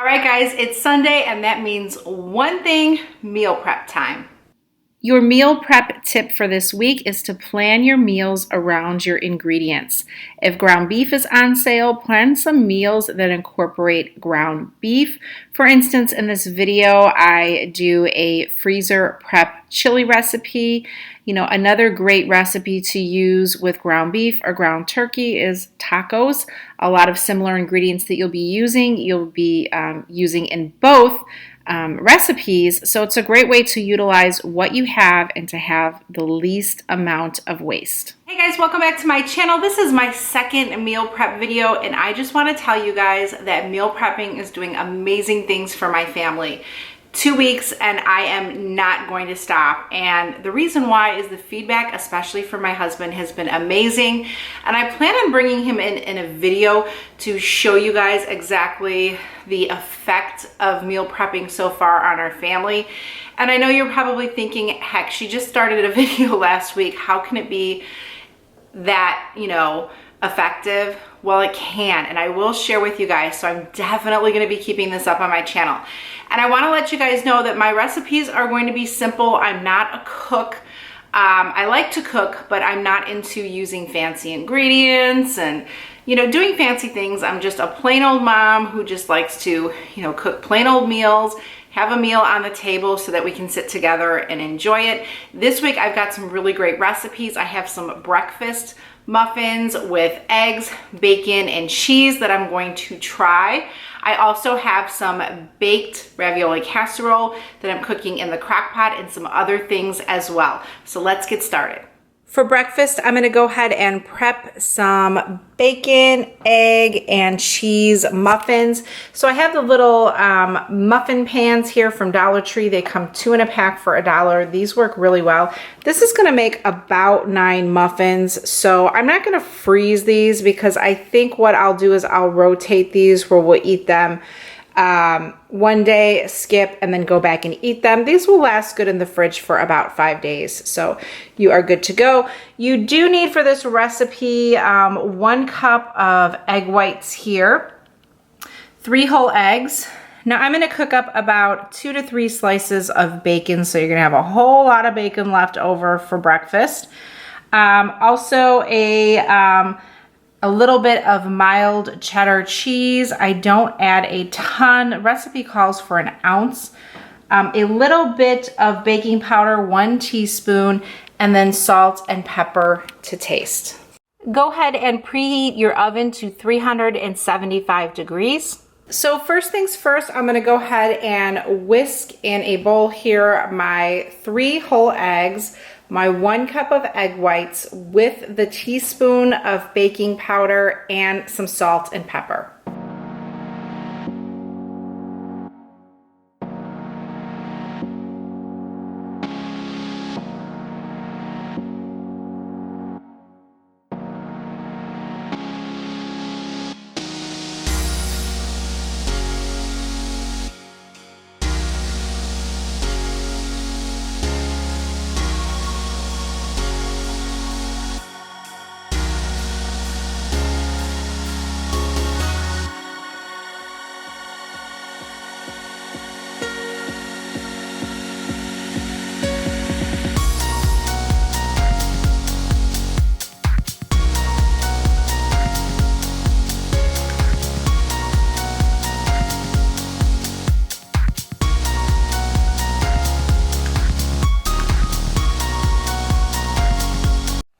All right, guys, it's Sunday, and that means one thing: meal prep time. Your meal prep tip for this week is to plan your meals around your ingredients. If ground beef is on sale, plan some meals that incorporate ground beef. For instance, in this video, I do a freezer prep chili recipe. Another great recipe to use with ground beef or ground turkey is tacos. A lot of similar ingredients that you'll be using in both recipes, so it's a great way to utilize what you have and to have the least amount of waste. Hey guys, welcome back to my channel. This is my second meal prep video, and I just want to tell you guys that meal prepping is doing amazing things for my family. 2 weeks and I am not going to stop, and the reason why is the feedback, especially from my husband, has been amazing, and I plan on bringing him in a video to show you guys exactly the effect of meal prepping so far on our family. And I know you're probably thinking, heck, she just started a video last week, how can it be that effective? Well, it can, and I will share with you guys, so I'm definitely going to be keeping this up on my channel. And I want to let you guys know that my recipes are going to be simple. I'm not a cook. I like to cook, but I'm not into using fancy ingredients and doing fancy things. I'm just a plain old mom who just likes to cook plain old meals, have a meal on the table so that we can sit together and enjoy it. This week I've got some really great recipes. I have some breakfast muffins with eggs, bacon, and cheese that I'm going to try. I also have some baked ravioli casserole that I'm cooking in the crock pot and some other things as well. So let's get started. For breakfast, I'm going to go ahead and prep some bacon, egg, and cheese muffins. So I have the little muffin pans here from Dollar Tree. They come 2 in a pack for $1. These work really well. This is going to make about 9 muffins. So I'm not going to freeze these because I think what I'll do is I'll rotate these where we'll eat them one day, skip, and then go back and eat them. These will last good in the fridge for about 5 days, so you are good to go. You do need for this recipe 1 cup of egg whites here, 3 whole eggs. Now I'm going to cook up about 2 to 3 slices of bacon, so you're going to have a whole lot of bacon left over for breakfast. Also a little bit of mild cheddar cheese. I don't add a ton. The recipe calls for 1 ounce. A little bit of baking powder, 1 teaspoon, and then salt and pepper to taste. Go ahead and preheat your oven to 375 degrees. So first things first, I'm gonna go ahead and whisk in a bowl here my 3 whole eggs, my 1 cup of egg whites with the teaspoon of baking powder and some salt and pepper.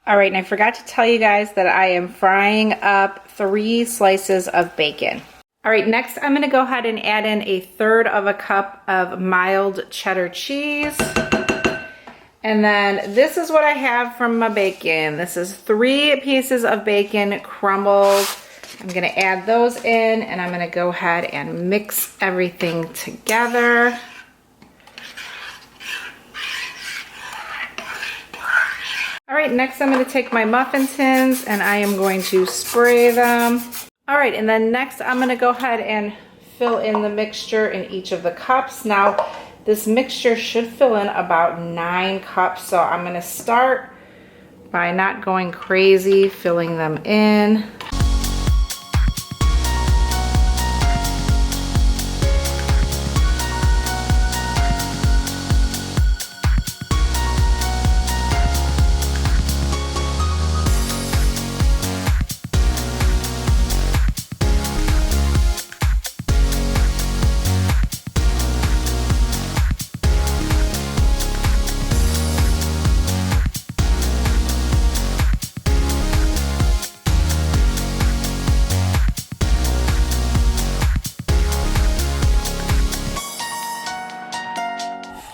All right, and I forgot to tell you guys that I am frying up 3 slices of bacon. All right, next I'm gonna go ahead and add in 1/3 of a cup of mild cheddar cheese. And then this is what I have from my bacon. This is 3 pieces of bacon crumbled. I'm gonna add those in, and I'm gonna go ahead and mix everything together. All right, next I'm going to take my muffin tins and I am going to spray them. All right, and then next I'm going to go ahead and fill in the mixture in each of the cups. Now, this mixture should fill in about 9 cups, so I'm going to start by not going crazy, filling them in.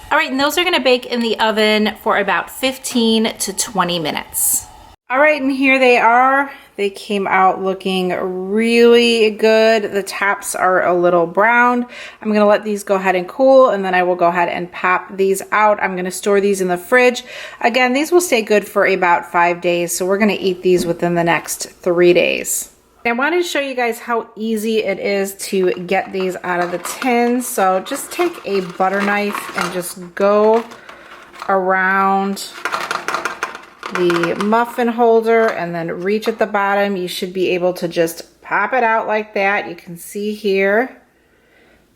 All right, and those are gonna bake in the oven for about 15 to 20 minutes. All right, and here they are. They came out looking really good. The tops are a little browned. I'm gonna let these go ahead and cool, and then I will go ahead and pop these out. I'm gonna store these in the fridge. Again, these will stay good for about 5 days, so we're gonna eat these within the next 3 days. I wanted to show you guys how easy it is to get these out of the tin. So just take a butter knife and just go around the muffin holder and then reach at the bottom. You should be able to just pop it out like that. You can see here,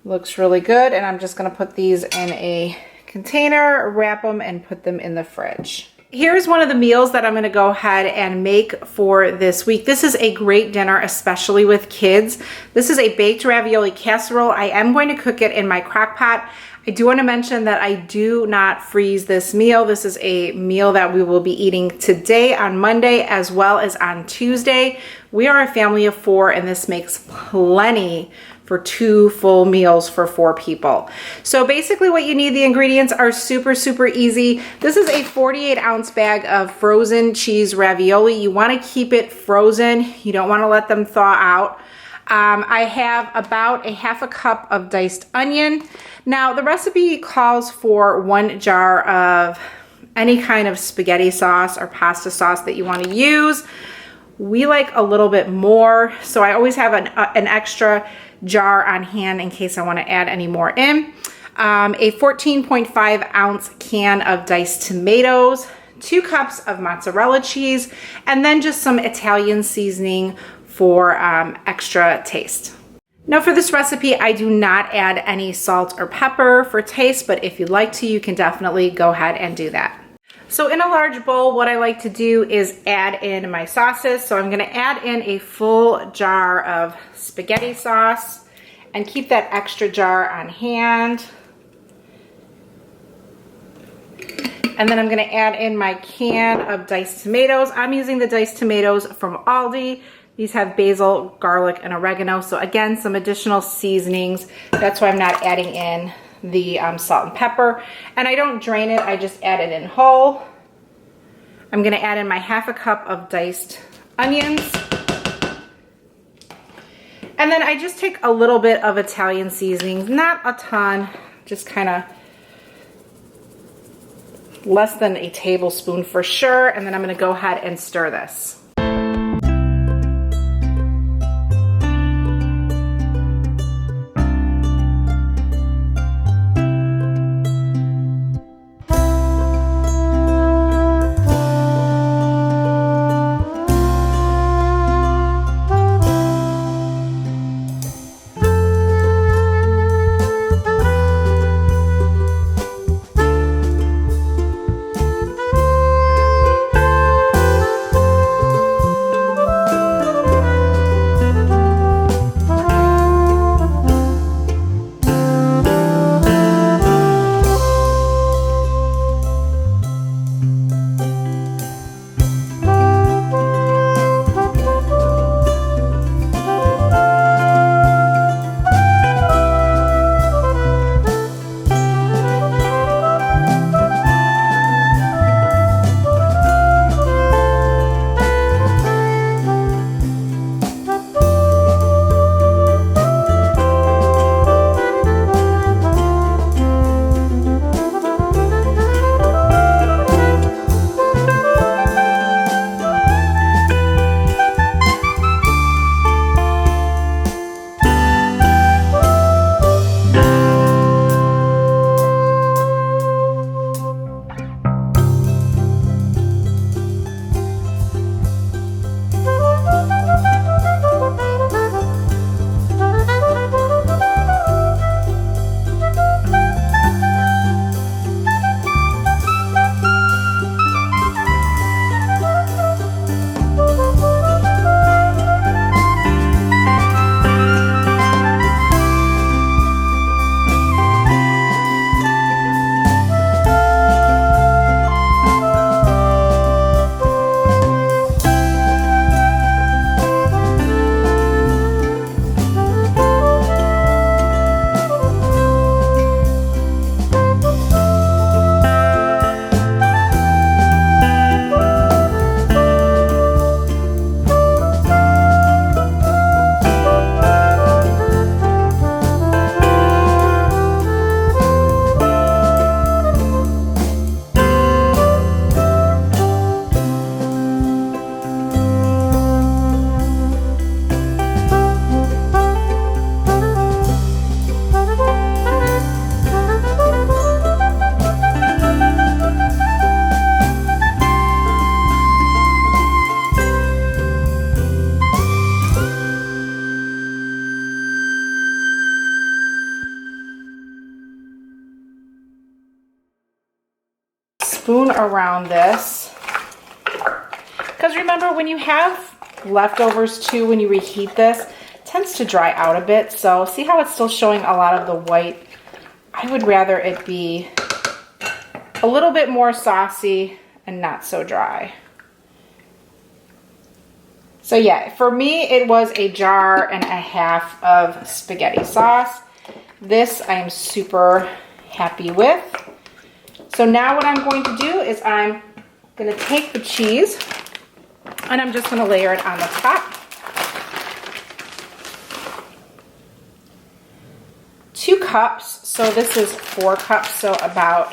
looks really good. And I'm just gonna put these in a container, wrap them, and put them in the fridge. Here's one of the meals that I'm gonna go ahead and make for this week. This is a great dinner, especially with kids. This is a baked ravioli casserole. I am going to cook it in my crock pot. I do want to mention that I do not freeze this meal. This is a meal that we will be eating today on Monday as well as on Tuesday. We are a family of 4 and this makes plenty for 2 full meals for 4 people. So basically what you need, the ingredients are super, super easy. This is a 48-ounce bag of frozen cheese ravioli. You want to keep it frozen. You don't want to let them thaw out. I have about a half a cup of diced onion. Now the recipe calls for 1 jar of any kind of spaghetti sauce or pasta sauce that you want to use. We like a little bit more, so I always have an extra jar on hand in case I want to add any more in. A 14.5 ounce can of diced tomatoes, 2 cups of mozzarella cheese, and then just some Italian seasoning for extra taste. Now for this recipe, I do not add any salt or pepper for taste, but if you'd like to, you can definitely go ahead and do that. So in a large bowl, what I like to do is add in my sauces. So I'm gonna add in a full jar of spaghetti sauce and keep that extra jar on hand. And then I'm gonna add in my can of diced tomatoes. I'm using the diced tomatoes from Aldi. These have basil, garlic, and oregano. So again, some additional seasonings. That's why I'm not adding in the salt and pepper. And I don't drain it, I just add it in whole. I'm gonna add in my half a cup of diced onions. And then I just take a little bit of Italian seasonings, not a ton, just kind of less than a tablespoon for sure. And then I'm gonna go ahead and stir this. spoon around this. Because remember, when you have leftovers too, when you reheat this, it tends to dry out a bit. So see how it's still showing a lot of the white? I would rather it be a little bit more saucy and not so dry. So yeah, for me, it was a jar and a half of spaghetti sauce. This I am super happy with. So now what I'm going to do is I'm going to take the cheese and I'm just going to layer it on the top. 2 cups, so this is 4 cups, so about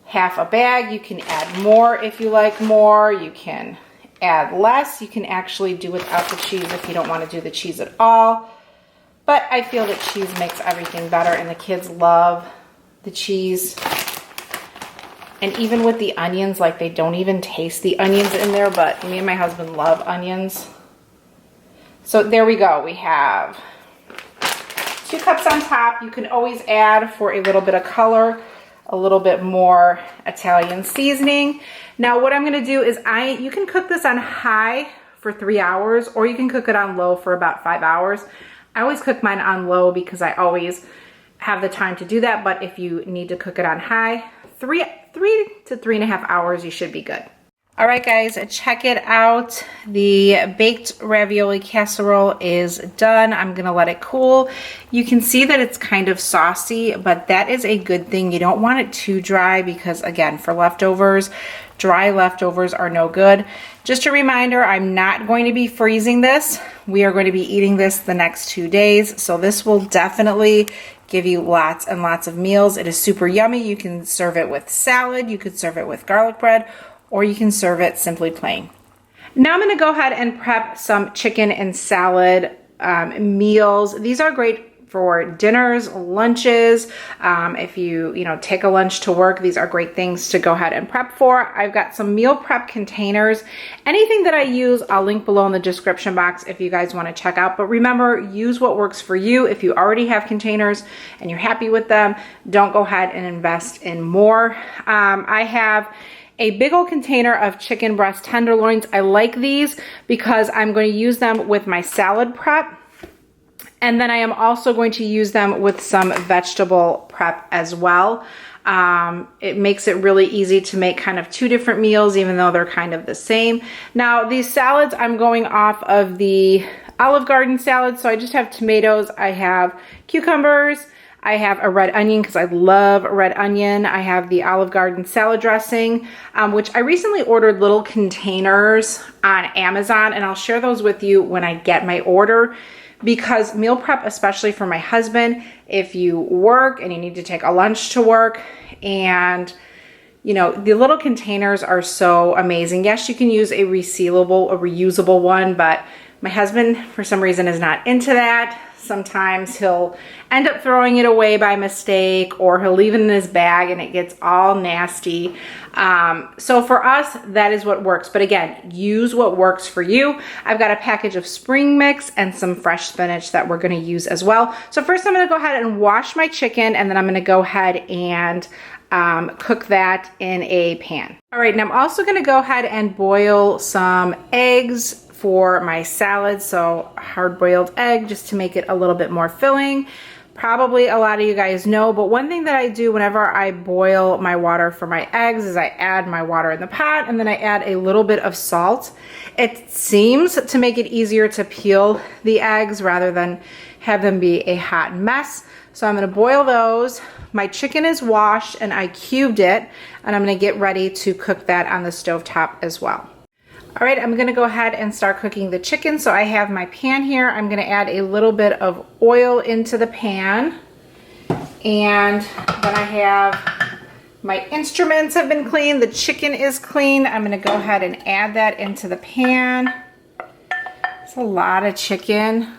half a bag. You can add more if you like more. You can add less. You can actually do without the cheese if you don't want to do the cheese at all. But I feel that cheese makes everything better, and the kids love the cheese. And even with the onions, like they don't even taste the onions in there, but me and my husband love onions. So there we go. We have 2 cups on top. You can always add, for a little bit of color, a little bit more Italian seasoning. Now what I'm gonna do is you can cook this on high for 3 hours, or you can cook it on low for about 5 hours. I always cook mine on low because I always have the time to do that, but if you need to cook it on high, 3 to 3.5 hours, you should be good. All right, guys, check it out. The baked ravioli casserole is done. I'm gonna let it cool. You can see that it's kind of saucy, but that is a good thing. You don't want it too dry because, again, for leftovers, dry leftovers are no good. Just a reminder, I'm not going to be freezing this. We are going to be eating this the next 2 days, so this will definitely give you lots and lots of meals. It is super yummy. You can serve it with salad, you could serve it with garlic bread, or you can serve it simply plain. Now I'm gonna go ahead and prep some chicken and salad meals. These are great for dinners, lunches. If you take a lunch to work, these are great things to go ahead and prep for. I've got some meal prep containers. Anything that I use, I'll link below in the description box if you guys want to check out. But remember, use what works for you. If you already have containers and you're happy with them, don't go ahead and invest in more. I have a big old container of chicken breast tenderloins. I like these because I'm going to use them with my salad prep. And then I am also going to use them with some vegetable prep as well. It makes it really easy to make kind of 2 different meals, even though they're kind of the same. Now these salads, I'm going off of the Olive Garden salad. So I just have tomatoes, I have cucumbers, I have a red onion because I love red onion. I have the Olive Garden salad dressing, which I recently ordered little containers on Amazon, and I'll share those with you when I get my order. Because meal prep, especially for my husband, if you work and you need to take a lunch to work, and the little containers are so amazing. Yes, you can use a resealable, a reusable one, but my husband, for some reason, is not into that. Sometimes he'll end up throwing it away by mistake, or he'll leave it in his bag and it gets all nasty. So for us, that is what works. But again, use what works for you. I've got a package of spring mix and some fresh spinach that we're going to use as well. So first I'm going to go ahead and wash my chicken, and then I'm going to go ahead and cook that in a pan. All right, and I'm also going to go ahead and boil some eggs for my salad. So hard-boiled egg, just to make it a little bit more filling. Probably a lot of you guys know, but one thing that I do whenever I boil my water for my eggs is I add my water in the pot, and then I add a little bit of salt. It seems to make it easier to peel the eggs rather than have them be a hot mess. So I'm gonna boil those. My chicken is washed and I cubed it, and I'm gonna get ready to cook that on the stovetop as well. All right, I'm gonna go ahead and start cooking the chicken. So I have my pan here. I'm gonna add a little bit of oil into the pan. And then I have my instruments have been cleaned. The chicken is clean. I'm gonna go ahead and add that into the pan. It's a lot of chicken.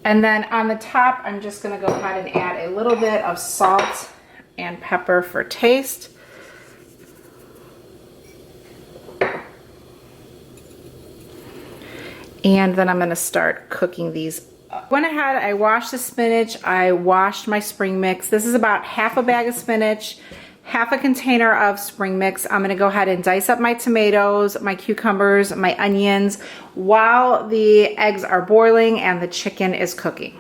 And then on the top, I'm just gonna go ahead and add a little bit of salt and pepper for taste. And then I'm going to start cooking these Went ahead, I washed the spinach, I washed my spring mix. This is about half a bag of spinach, half a container of spring mix. I'm gonna go ahead and dice up my tomatoes, my cucumbers, my onions while the eggs are boiling and the chicken is cooking.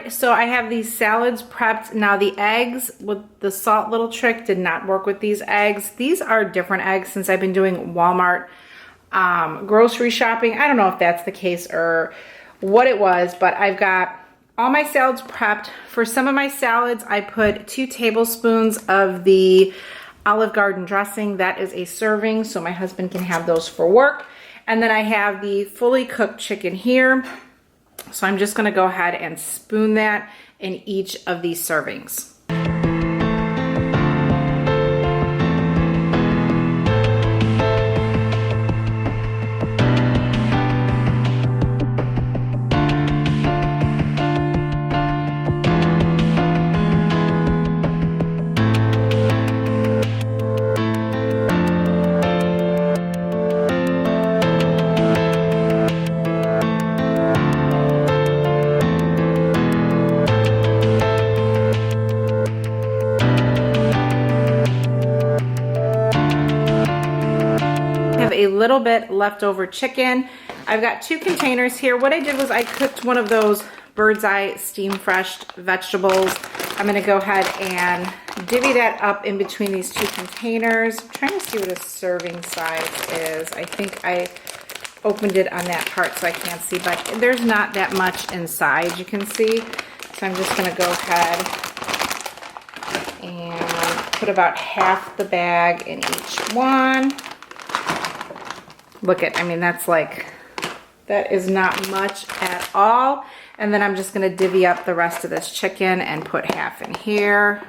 So I have these salads prepped. Now the eggs with the salt little trick did not work with these eggs. These are different eggs since I've been doing Walmart grocery shopping. I don't know if that's the case or what it was, but I've got all my salads prepped. For some of my salads, I put 2 tablespoons of the Olive Garden dressing. That is a serving, so my husband can have those for work. And then I have the fully cooked chicken here. So I'm just gonna go ahead and spoon that in each of these servings. A little bit leftover chicken. I've got 2 containers here. What I did was I cooked one of those bird's eye steam fresh vegetables. I'm gonna go ahead and divvy that up in between these 2 containers. I'm trying to see what a serving size is. I think I opened it on that part so I can't see, but there's not that much inside, you can see. So I'm just gonna go ahead and put about half the bag in each one. Look at, I mean, that's like, that is not much at all. And then I'm just gonna divvy up the rest of this chicken and put half in here.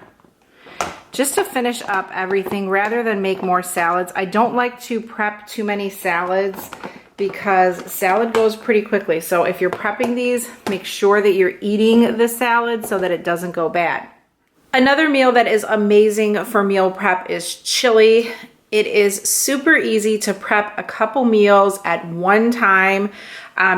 Just to finish up everything rather than make more salads. I don't like to prep too many salads because salad goes pretty quickly. So if you're prepping these, make sure that you're eating the salad so that it doesn't go bad. Another meal that is amazing for meal prep is chili. It is super easy to prep a couple meals at one time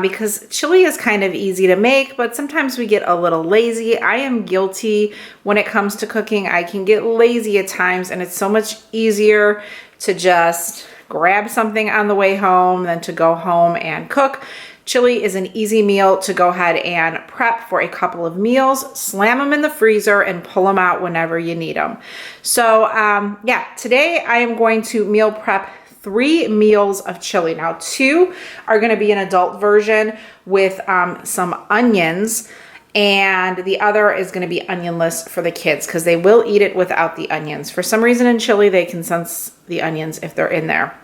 because chili is kind of easy to make, but sometimes we get a little lazy. I am guilty when it comes to cooking. I can get lazy at times, and it's so much easier to just grab something on the way home than to go home and cook. Chili is an easy meal to go ahead and prep for a couple of meals, slam them in the freezer, and pull them out whenever you need them. So yeah, today I am going to meal prep 3 meals of chili. Now 2 are gonna be an adult version with some onions, and the other is gonna be onionless for the kids because they will eat it without the onions. For some reason in chili, they can sense the onions if they're in there.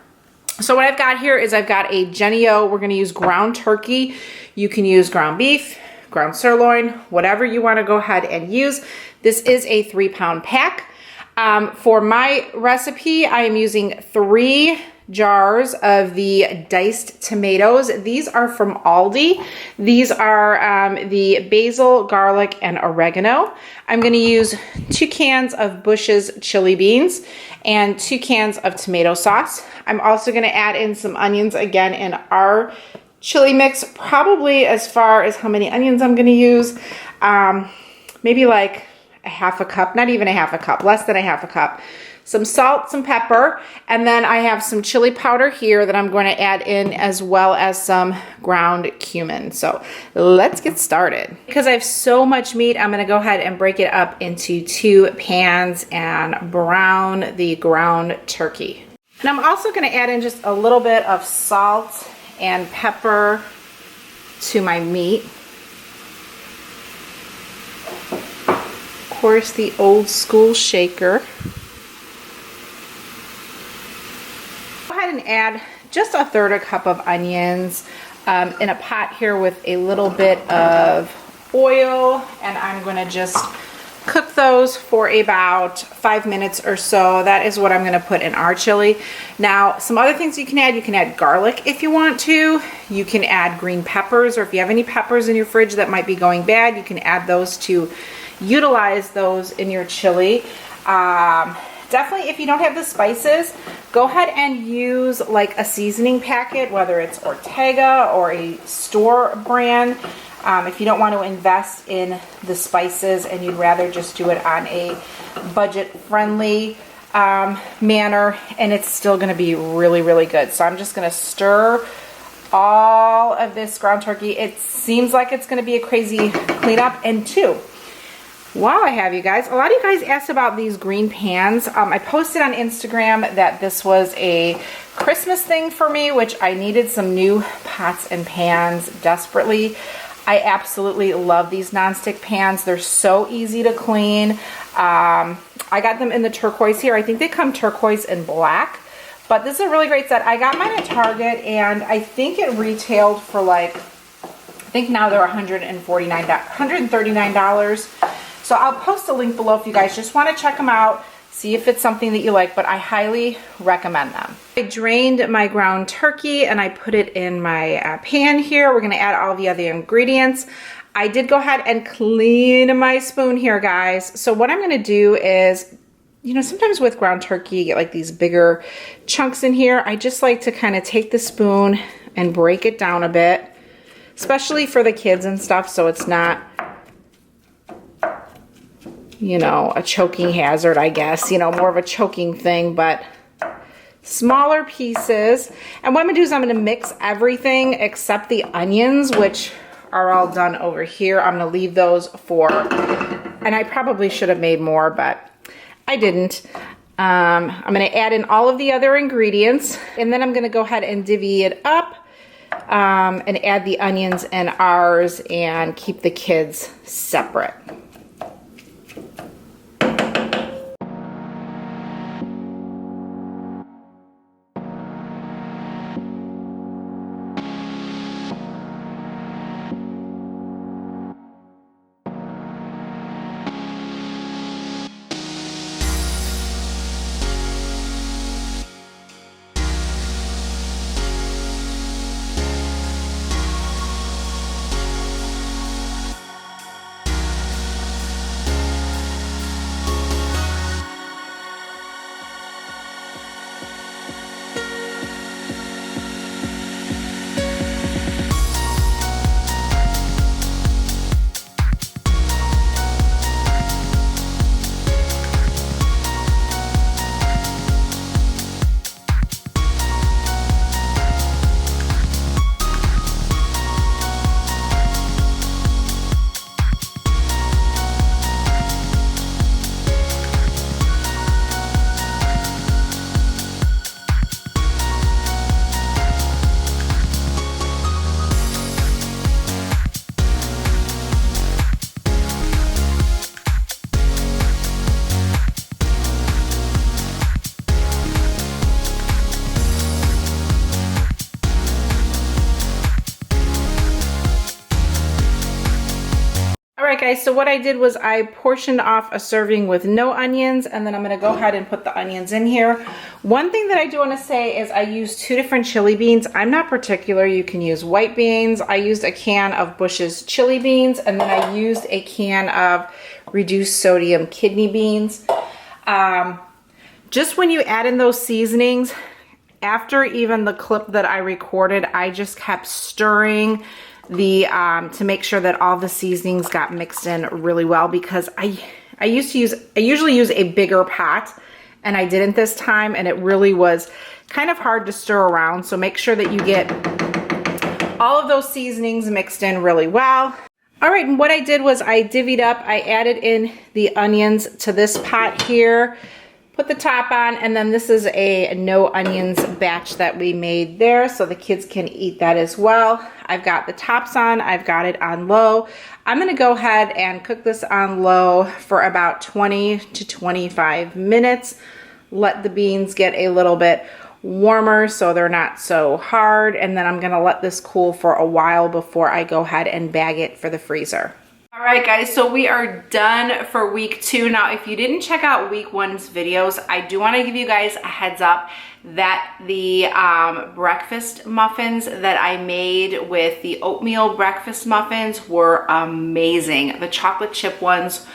So what I've got here is I've got a Jennie-O. We're gonna use ground turkey. You can use ground beef, ground sirloin, whatever you wanna go ahead and use. This is a 3-pound pack. For my recipe, I am using 3 jars of the diced tomatoes. These are from Aldi. These are the basil, garlic, and oregano. I'm gonna use 2 cans of Bush's chili beans and 2 cans of tomato sauce. I'm also gonna add in some onions again in our chili mix, probably as far as how many onions I'm gonna use. Maybe like a half a cup, not even a half a cup, less than a half a cup. some salt, some pepper, and then I have some chili powder here that I'm going to add in, as well as some ground cumin. So let's get started. Because I have so much meat, I'm going to go ahead and break it up into 2 pans and brown the ground turkey. And I'm also going to add in just a little bit of salt and pepper to my meat. Of course, the old school shaker. And add just 1/3 cup of onions in a pot here with a little bit of oil, and I'm going to just cook those for about 5 minutes or so. That is what I'm going to put in our chili. Now, some other things you can add garlic if you want to. You can add green peppers, or if you have any peppers in your fridge that might be going bad, you can add those to utilize those in your chili. Definitely, if you don't have the spices, go ahead and use like a seasoning packet, whether it's Ortega or a store brand. If you don't want to invest in the spices and you'd rather just do it on a budget-friendly manner, and it's still going to be really, really good. So I'm just going to stir all of this ground turkey. It seems like it's going to be a crazy cleanup. And two, while I have you guys, a lot of you guys asked about these green pans. I posted on Instagram that this was a Christmas thing for me, which I needed some new pots and pans desperately. I absolutely love these nonstick pans. They're so easy to clean. I got them in the turquoise here. I think they come turquoise and black, but this is a really great set. I got mine at Target, and I think it retailed for like, I think now they're $139. So I'll post a link below if you guys just want to check them out, see if it's something that you like, but I highly recommend them. I drained my ground turkey and I put it in my pan here. We're going to add all the other ingredients. I did go ahead and clean my spoon here, guys. So what I'm going to do is, you know, sometimes with ground turkey, you get like these bigger chunks in here. I just like to kind of take the spoon and break it down a bit, especially for the kids and stuff, so it's not, you know, a choking hazard, I guess, you know, more of a choking thing, but smaller pieces. And what I'm gonna do is I'm gonna mix everything except the onions, which are all done over here. I'm gonna leave those for, and I probably should have made more, but I didn't. I'm gonna add in all of the other ingredients, and then I'm gonna go ahead and divvy it up and add the onions in ours and keep the kids separate. Alright guys, so what I did was I portioned off a serving with no onions, and then I'm going to go ahead and put the onions in here. One thing that I do want to say is I use 2 different chili beans. I'm not particular. You can use white beans. I used a can of Bush's chili beans, and then I used a can of reduced sodium kidney beans. Just when you add in those seasonings, after even the clip that I recorded, I just kept stirring the to make sure that all the seasonings got mixed in really well, because I usually use a bigger pot, and I didn't this time, and it really was kind of hard to stir around. So make sure that you get all of those seasonings mixed in really well. All right, and what I did was I divvied up, I added in the onions to this pot here, put the top on, and then this is a no onions batch that we made there, so the kids can eat that as well. I've got the tops on, I've got it on low. I'm gonna go ahead and cook this on low for about 20 to 25 minutes. Let the beans get a little bit warmer so they're not so hard, and then I'm gonna let this cool for a while before I go ahead and bag it for the freezer. All right guys, so we are done for week 2. Now if you didn't check out week 1's videos, I do want to give you guys a heads up that the breakfast muffins that I made with the oatmeal breakfast muffins were amazing. The chocolate chip ones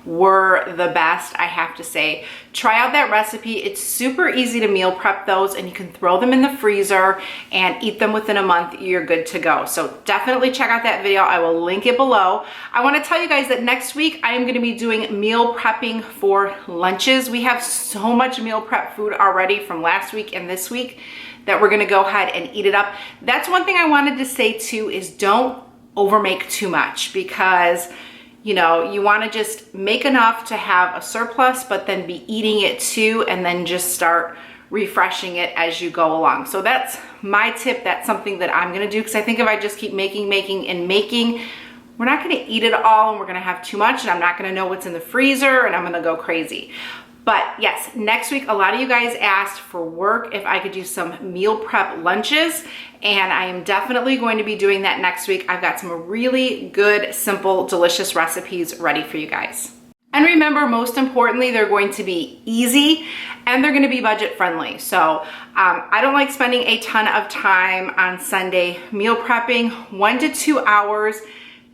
were the best, I have to say. Try out that recipe. It's super easy to meal prep those, and you can throw them in the freezer and eat them within a month. You're good to go. So definitely check out that video. I will link it below. I want to tell you guys that next week I am going to be doing meal prepping for lunches. We have so much meal prep food already from last week and this week that we're going to go ahead and eat it up. That's one thing I wanted to say too, is don't overmake too much, because you know, you want to just make enough to have a surplus, but then be eating it too, and then just start refreshing it as you go along. So that's my tip. That's something that I'm going to do, because I think if I just keep making, we're not going to eat it all, and we're going to have too much, and I'm not going to know what's in the freezer, and I'm going to go crazy. But yes, next week, a lot of you guys asked for work if I could do some meal prep lunches, and I am definitely going to be doing that next week. I've got some really good, simple, delicious recipes ready for you guys. And remember, most importantly, they're going to be easy and they're going to be budget friendly. So I don't like spending a ton of time on Sunday meal prepping, 1 to 2 hours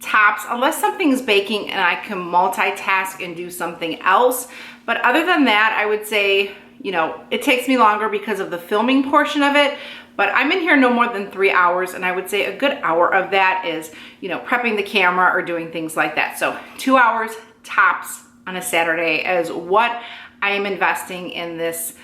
tops, unless something's baking and I can multitask and do something else. But other than that, I would say, you know, it takes me longer because of the filming portion of it, but I'm in here no more than 3 hours, and I would say a good hour of that is, you know, prepping the camera or doing things like that. So 2 hours tops on a Saturday is what I am investing in this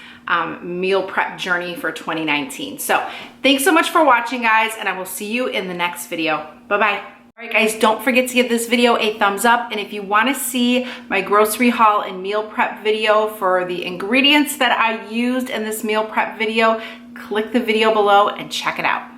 meal prep journey for 2019. So thanks so much for watching, guys, and I will see you in the next video. Bye-bye. All right, guys, don't forget to give this video a thumbs up. And if you want to see my grocery haul and meal prep video for the ingredients that I used in this meal prep video, click the video below and check it out.